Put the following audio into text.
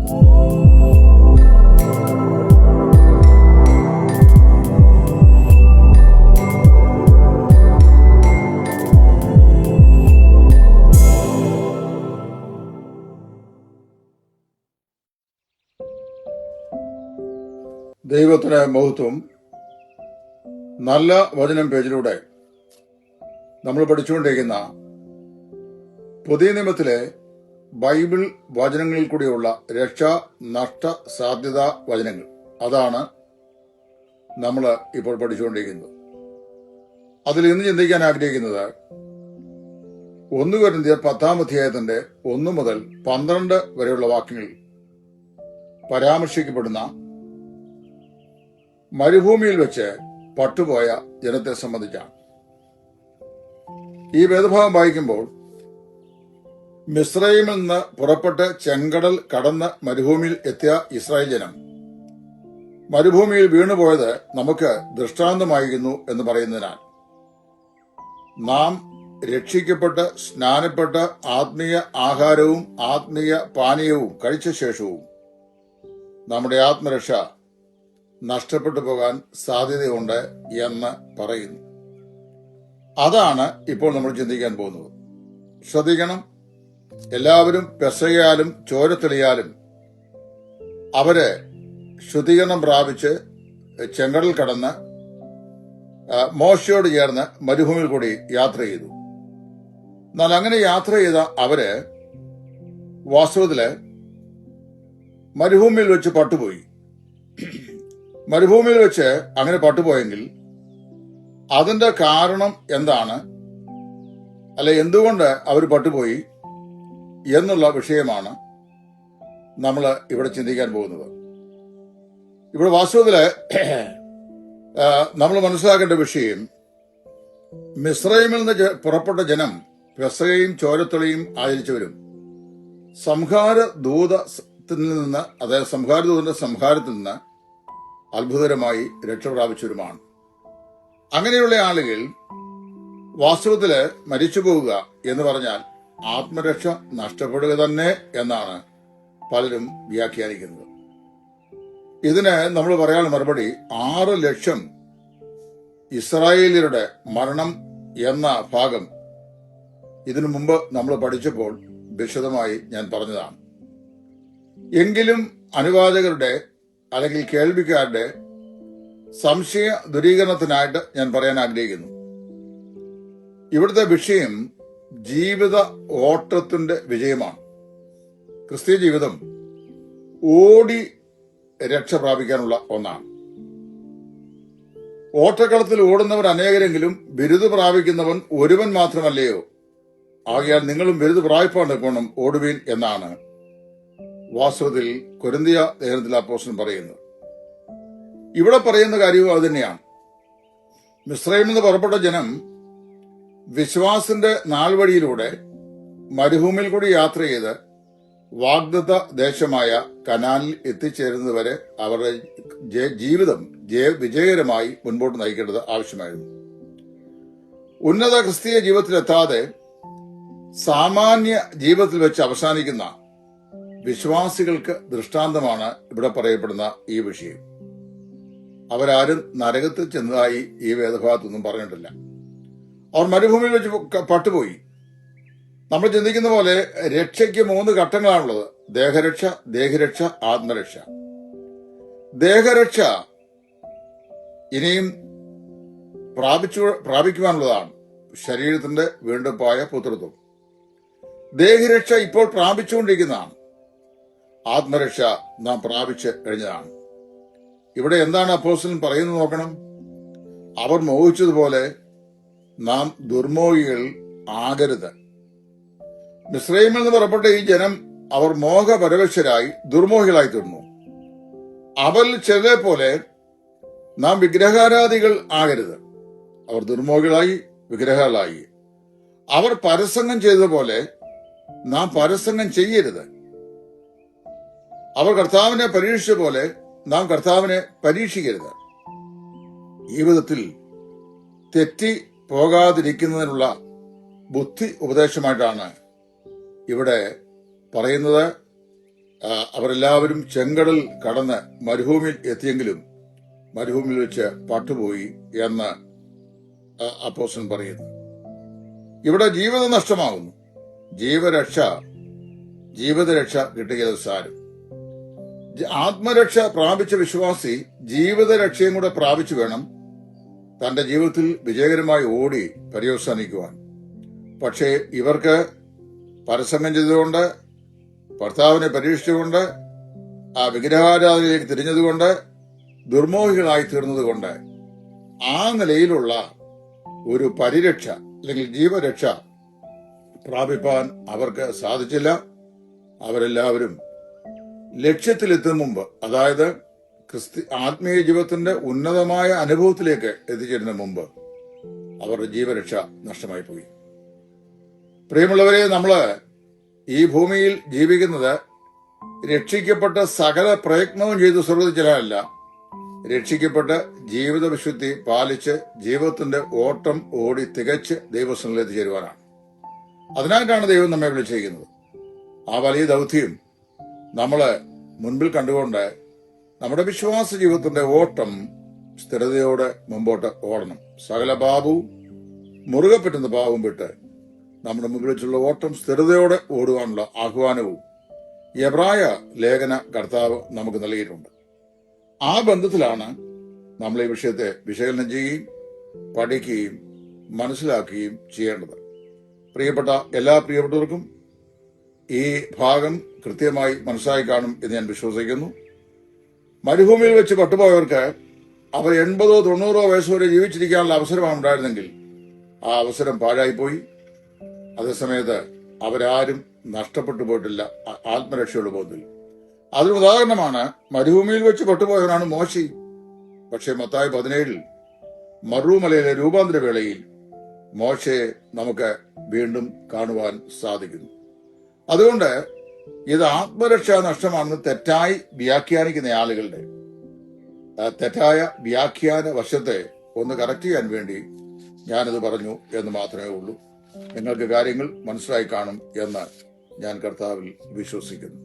ദൈവത്തിന് മഹത്വം. നല്ല വചനം പേജിലൂടെ നമ്മൾ പഠിച്ചുകൊണ്ടിരിക്കുന്ന പുതിയ നിയമത്തിലെ ബൈബിൾ വചനങ്ങളിൽ കൂടിയുള്ള രക്ഷാ നഷ്ട സാധ്യത വചനങ്ങൾ, അതാണ് നമ്മൾ ഇപ്പോൾ പഠിച്ചുകൊണ്ടിരിക്കുന്നത്. അതിൽ ഇന്ന് ചിന്തിക്കാൻ ആഗ്രഹിക്കുന്നത് 1 കൊരിന്ത്യർ 10-ാം അധ്യായത്തിന്റെ 1 മുതൽ 12 വരെയുള്ള വാക്യങ്ങളിൽ പരാമർശിക്കപ്പെടുന്ന മരുഭൂമിയിൽ വെച്ച് പട്ടുപോയ ജനത്തെ സംബന്ധിച്ചാണ്. ഈ വേദഭാഗം വായിക്കുമ്പോൾ മിസ്രൈമിൽ നിന്ന് പുറപ്പെട്ട് ചെങ്കടൽ കടന്ന് മരുഭൂമിയിൽ എത്തിയ ഇസ്രായേൽ ജനം മരുഭൂമിയിൽ വീണുപോയത് നമുക്ക് ദൃഷ്ടാന്തമായിരുന്നു എന്ന് പറയുന്നതിനാൽ നാം രക്ഷിക്കപ്പെട്ട് സ്നാനപ്പെട്ട് ആത്മീയ ആഹാരവും ആത്മീയ പാനീയവും കഴിച്ച ശേഷവും നമ്മുടെ ആത്മരക്ഷ നഷ്ടപ്പെട്ടു പോകാൻ സാധ്യതയുണ്ട് എന്ന് പറയുന്നു. അതാണ് ഇപ്പോൾ നമ്മൾ ചിന്തിക്കാൻ പോകുന്നത്. ശ്രദ്ധിക്കണം, എല്ലാവരും പെസഹയാലും ചോരത്തെളിയാലും അവര് ശുദ്ധീകരണം പ്രാപിച്ച് ചെങ്കടൽ കടന്ന് മോശയോട് ചേർന്ന് മരുഭൂമിയിൽ കൂടി യാത്ര ചെയ്തു. എന്നാൽ അങ്ങനെ യാത്ര ചെയ്ത അവര് വാസ്തവത്തില് മരുഭൂമിയിൽ വെച്ച് പട്ടുപോയി. മരുഭൂമിയിൽ വെച്ച് അങ്ങനെ പട്ടുപോയെങ്കിൽ അതിന്റെ കാരണം എന്താണ്, അല്ലെ എന്തുകൊണ്ട് അവർ പട്ടുപോയി എന്നുള്ള വിഷയമാണ് നമ്മൾ ഇവിടെ ചിന്തിക്കാൻ പോകുന്നത്. ഇവിടെ വാസ്തവത്തില് നമ്മൾ മനസ്സിലാക്കേണ്ട വിഷയം, മിസ്രൈമിൽ നിന്ന് പുറപ്പെട്ട ജനം പെസഹയും ചോരത്തൊളിയും ആചരിച്ചവരും സംഹാര ദൂതത്തിൽ നിന്ന്, അതായത് സംഹാര ദൂതന്റെ സംഹാരത്തിൽ നിന്ന് അത്ഭുതകരമായി രക്ഷപ്രാപിച്ചവരുമാണ്. അങ്ങനെയുള്ള ആളുകൾ വാസ്തവത്തില് മരിച്ചു പോവുക എന്ന് പറഞ്ഞാൽ ആത്മരക്ഷ നഷ്ടപ്പെടുക തന്നെ എന്നാണ് പലരും വ്യാഖ്യാനിക്കുന്നത്. ഇതിന് നമ്മൾ പറയാനുള്ള മറുപടി 6 ലക്ഷം ഇസ്രായേലിയരുടെ മരണം എന്ന ഭാഗം ഇതിനു മുമ്പ് നമ്മൾ പഠിച്ചപ്പോൾ വിശദമായി ഞാൻ പറഞ്ഞതാണ്. എങ്കിലും അനുവാചകരുടെ അല്ലെങ്കിൽ കേൾവിക്കാരുടെ സംശയ ദൂരീകരണത്തിനായിട്ട് ഞാൻ പറയാൻ ആഗ്രഹിക്കുന്നു. ഇവിടുത്തെ വിഷയം ജീവിത ഓട്ടത്തിന്റെ വിജയമാണ്. ക്രിസ്തീയ ജീവിതം ഓടി രക്ഷ പ്രാപിക്കാനുള്ള ഒന്നാണ്. ഓട്ടക്കളത്തിൽ ഓടുന്നവർ അനേകരെങ്കിലും ബിരുദ പ്രാപിക്കുന്നവൻ ഒരുവൻ മാത്രമല്ലയോ, ആകയാൽ നിങ്ങളും ബിരുദ പ്രാപിപ്പാൻ ഓടുവീൻ എന്നാണ് വാസ്തവത്തിൽ കൊരിന്ത്യ ലേഖനത്തിൽ അപ്പോസ്തലൻ പറയുന്നത്. ഇവിടെ പറയുന്ന കാര്യവും അത് തന്നെയാണ്. മിസ്രൈമിൽ നിന്ന് പുറപ്പെട്ട ജനം വിശ്വാസത്തിന്റെ നാൾവഴിയിലൂടെ മരുഭൂമിയിൽ കൂടി യാത്ര ചെയ്ത് വാഗ്ദത്ത ദേശമായ കനാനിൽ എത്തിച്ചേരുന്നതുവരെ അവരുടെ ജീവിതം വിജയകരമായി മുൻപോട്ട് നയിക്കേണ്ടത് ആവശ്യമായിരുന്നു. ഉന്നത ക്രിസ്തീയ ജീവിതത്തിലെത്താതെ സാമാന്യ ജീവിതത്തിൽ വെച്ച് അവസാനിക്കുന്ന വിശ്വാസികൾക്ക് ദൃഷ്ടാന്തമാണ് ഇവിടെ പറയപ്പെടുന്ന ഈ വിഷയം. അവരാരും നരകത്തിൽ ചെന്നതായി ഈ വേദഭാഗത്തൊന്നും പറഞ്ഞിട്ടില്ല. അവർ മരുഭൂമിയിൽ വെച്ച് പട്ടുപോയി. നമ്മൾ ചിന്തിക്കുന്ന പോലെ രക്ഷയ്ക്ക് 3 ഘട്ടങ്ങളാണുള്ളത്: ദേഹരക്ഷ, ദേഹരക്ഷ, ആത്മരക്ഷ. ദേഹരക്ഷ ഇനിയും പ്രാപിക്കുവാനുള്ളതാണ്, ശരീരത്തിന്റെ വീണ്ടെടുപ്പായ പുത്രത്വം. ദേഹരക്ഷ ഇപ്പോൾ പ്രാപിച്ചുകൊണ്ടിരിക്കുന്നതാണ്. ആത്മരക്ഷ നാം പ്രാപിച്ച് കഴിഞ്ഞതാണ്. ഇവിടെ എന്താണ് അപ്പോസ്തലൻ പറയുന്നത് നോക്കണം. അവർ മോഹിച്ചതുപോലെ നാം ദുർമോഹികൾ ആകരുത്. മിസ്രൈമിൽ നിന്ന് പുറപ്പെട്ട ഈ ജനം അവർ മോഹപരവശരായി ദുർമോഹികളായി തീർന്നു. അവരിൽ ചിലരെ പോലെ നാം വിഗ്രഹാരാധികൾ ആകരുത്. അവർ ദുർമോഹികളായി, വിഗ്രഹങ്ങളായി. അവർ പരസംഗം ചെയ്തതുപോലെ നാം പരസംഗം ചെയ്യരുത്. അവർ കർത്താവിനെ പരീക്ഷിച്ച പോലെ നാം കർത്താവിനെ പരീക്ഷിക്കരുത്. ഈ വിധത്തിൽ തെറ്റി പോകാതിരിക്കുന്നതിനുള്ള ബുദ്ധി ഉപദേശമായിട്ടാണ് ഇവിടെ പറയുന്നത്. അവരെല്ലാവരും ചെങ്കടൽ കടന്ന് മരുഭൂമിയിൽ എത്തിയെങ്കിലും മരുഭൂമിയിൽ വെച്ച് പട്ടുപോയി എന്ന് അപ്പോസ്തലൻ പറയുന്നു. ഇവിടെ ജീവിതം നഷ്ടമാകുന്നു. ജീവിതരക്ഷ കിട്ടിയത് സാരം. ആത്മരക്ഷ പ്രാപിച്ച വിശ്വാസി ജീവിതരക്ഷയും കൂടെ പ്രാപിച്ചു വേണം തന്റെ ജീവിതത്തിൽ വിജയകരമായി ഓടി പര്യവസാനിക്കുവാൻ. പക്ഷേ ഇവർക്ക് പരസംഗം ചെയ്തുകൊണ്ട്, ഭർത്താവിനെ പരീക്ഷിച്ചുകൊണ്ട്, ആ വിഗ്രഹാരാധനയിലേക്ക് തിരിഞ്ഞതുകൊണ്ട്, ദുർമോഹികളായി തീർന്നതുകൊണ്ട് ആ നിലയിലുള്ള ഒരു പരിരക്ഷ അല്ലെങ്കിൽ ജീവരക്ഷ പ്രാപിപ്പാൻ അവർക്ക് സാധിച്ചില്ല. അവരെല്ലാവരും ലക്ഷ്യത്തിലെത്തും മുമ്പ്, അതായത് ആത്മീയ ജീവിതത്തിന്റെ ഉന്നതമായ അനുഭവത്തിലേക്ക് എത്തിച്ചേരുന്ന മുമ്പ് അവരുടെ ജീവരക്ഷ നഷ്ടമായി പോയി. പ്രിയമുള്ളവരെ, നമ്മള് ഈ ഭൂമിയിൽ ജീവിക്കുന്നത് രക്ഷിക്കപ്പെട്ട സകല പ്രയത്നവും ചെയ്ത് സ്വർഗ്ഗത്തിൽ ചെല്ലാനല്ല, രക്ഷിക്കപ്പെട്ട് ജീവിത വിശുദ്ധി പാലിച്ച് ജീവിതത്തിന്റെ ഓട്ടം ഓടി തികച്ച് ദൈവസ്ഥനിൽ എത്തിച്ചേരുവാനാണ്. അതിനായിട്ടാണ് ദൈവം നമ്മെ വിളിച്ചിരിക്കുന്നത്. ആ വലിയ ദൗത്യം നമ്മള് മുൻപിൽ കണ്ടുകൊണ്ട് നമ്മുടെ വിശ്വാസ ജീവിതത്തിന്റെ ഓട്ടം സ്ഥിരതയോടെ മുമ്പോട്ട് ഓടണം. സകല പാപവും മുറുകെ പറ്റുന്ന പാപവും വിട്ട് നമ്മുടെ മുമ്പിൽ വെച്ചുള്ള ഓട്ടം സ്ഥിരതയോടെ ഓടുവാനുള്ള ആഹ്വാനവും എബ്രായ ലേഖന കർത്താവ് നമുക്ക് നൽകിയിട്ടുണ്ട്. ആ ബന്ധത്തിലാണ് നമ്മൾ ഈ വിഷയത്തെ വിശകലനം ചെയ്യുകയും പഠിക്കുകയും മനസ്സിലാക്കുകയും ചെയ്യേണ്ടത്. പ്രിയപ്പെട്ട എല്ലാ പ്രിയപ്പെട്ടവർക്കും ഈ ഭാഗം കൃത്യമായി മനസ്സിലായി കാണും എന്ന് ഞാൻ വിശ്വസിക്കുന്നു. മരുഭൂമിയിൽ വെച്ച് പട്ടുപോയവർക്ക് അവർ 80-90 വയസ്സ് വരെ ജീവിച്ചിരിക്കാനുള്ള അവസരമാണ് ഉണ്ടായിരുന്നെങ്കിൽ ആ അവസരം പാഴായിപ്പോയി. അതേസമയത്ത് അവരാരും നഷ്ടപ്പെട്ടു പോയിട്ടില്ല ആത്മരക്ഷയുള്ള ബോധത്തിൽ. അതിന് ഉദാഹരണമാണ് മരുഭൂമിയിൽ വെച്ച് പട്ടുപോയവനാണ് മോശെ. പക്ഷേ മത്തായി 17 മറൂമലയിലെ രൂപാന്തര വേളയിൽ മോശയെ നമുക്ക് വീണ്ടും കാണുവാൻ സാധിക്കുന്നു. അതുകൊണ്ട് ഇത് ആത്മരക്ഷാ നഷ്ടമാണെന്ന് തെറ്റായി വ്യാഖ്യാനിക്കുന്ന ആളുകളുടെ തെറ്റായ വ്യാഖ്യാന വശത്തെ ഒന്ന് കറക്റ്റ് ചെയ്യാൻ വേണ്ടി ഞാനത് പറഞ്ഞു എന്ന് മാത്രമേ ഉള്ളൂ. നിങ്ങൾക്ക് കാര്യങ്ങൾ മനസ്സിലായി കാണും എന്ന് ഞാൻ കർത്താവിൽ വിശ്വസിക്കുന്നു.